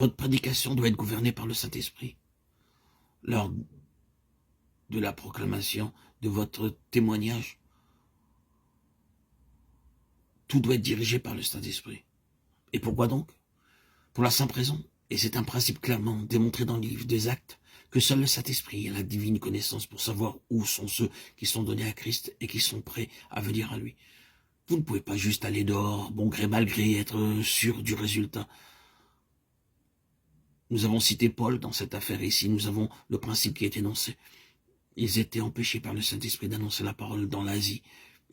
Votre prédication doit être gouvernée par le Saint-Esprit. Lors de la proclamation de votre témoignage, tout doit être dirigé par le Saint-Esprit. Et pourquoi donc? Pour la simple raison, et c'est un principe clairement démontré dans le livre des Actes, que seul le Saint-Esprit a la divine connaissance pour savoir où sont ceux qui sont donnés à Christ et qui sont prêts à venir à lui. Vous ne pouvez pas juste aller dehors, bon gré mal gré, être sûr du résultat. Nous avons cité Paul dans cette affaire ici, nous avons le principe qui est énoncé. Ils étaient empêchés par le Saint-Esprit d'annoncer la parole dans l'Asie.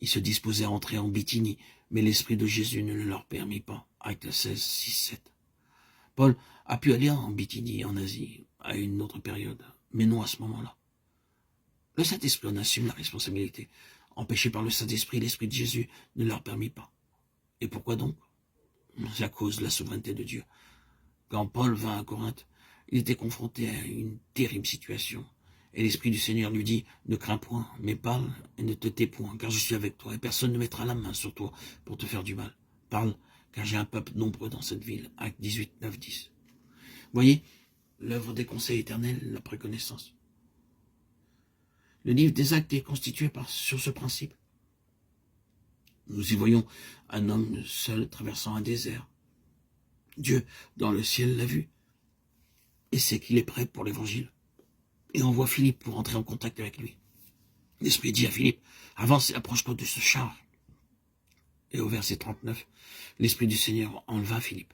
Ils se disposaient à entrer en Bithynie, mais l'Esprit de Jésus ne le leur permit pas. Actes 16, 6, 7. Paul a pu aller en Bithynie, en Asie, à une autre période, mais non à ce moment-là. Le Saint-Esprit en assume la responsabilité. Empêchés par le Saint-Esprit, l'Esprit de Jésus ne leur permit pas. Et pourquoi donc? C'est à cause de la souveraineté de Dieu. Quand Paul vint à Corinthe, il était confronté à une terrible situation. Et l'Esprit du Seigneur lui dit, ne crains point, mais parle et ne te tais point, car je suis avec toi, et personne ne mettra la main sur toi pour te faire du mal. Parle, car j'ai un peuple nombreux dans cette ville. Acte 18, 9, 10. Voyez, l'œuvre des conseils éternels, la préconnaissance. Le livre des Actes est constitué sur ce principe. Nous y voyons un homme seul traversant un désert. Dieu, dans le ciel, l'a vu et sait qu'il est prêt pour l'évangile. Et envoie Philippe pour entrer en contact avec lui. L'Esprit dit à Philippe, avance et approche-toi de ce char. Et au verset 39, l'Esprit du Seigneur enleva Philippe.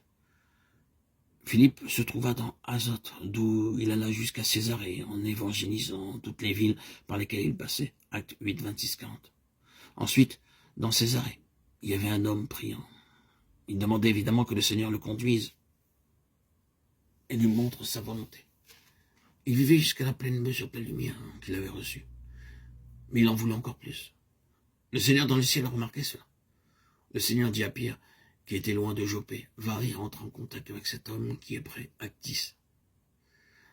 Philippe se trouva dans Azote, d'où il alla jusqu'à Césarée, en évangélisant toutes les villes par lesquelles il passait. Acte 8, 26, 40. Ensuite, dans Césarée, il y avait un homme priant. Il demandait évidemment que le Seigneur le conduise et lui montre sa volonté. Il vivait jusqu'à la pleine mesure de la lumière qu'il avait reçue. Mais il en voulait encore plus. Le Seigneur dans le ciel a remarqué cela. Le Seigneur dit à Pierre, qui était loin de Jopé, va et entre en contact avec cet homme qui est prêt. Acte 10.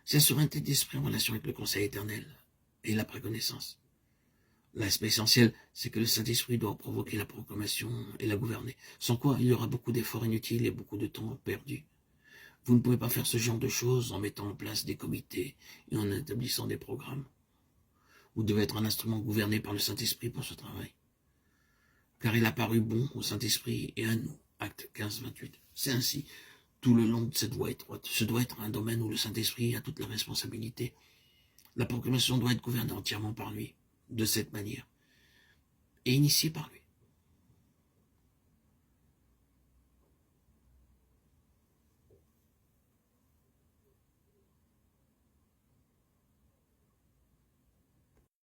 C'est la souveraineté d'esprit en relation avec le conseil éternel et la préconnaissance. L'aspect essentiel, c'est que le Saint-Esprit doit provoquer la proclamation et la gouverner, sans quoi il y aura beaucoup d'efforts inutiles et beaucoup de temps perdu. Vous ne pouvez pas faire ce genre de choses en mettant en place des comités et en établissant des programmes. Vous devez être un instrument gouverné par le Saint-Esprit pour ce travail. Car il a paru bon au Saint-Esprit et à nous. Acte 15, 28. C'est ainsi, tout le long de cette voie étroite. Ce doit être un domaine où le Saint-Esprit a toute la responsabilité. La proclamation doit être gouvernée entièrement par lui, de cette manière, et initiée par lui.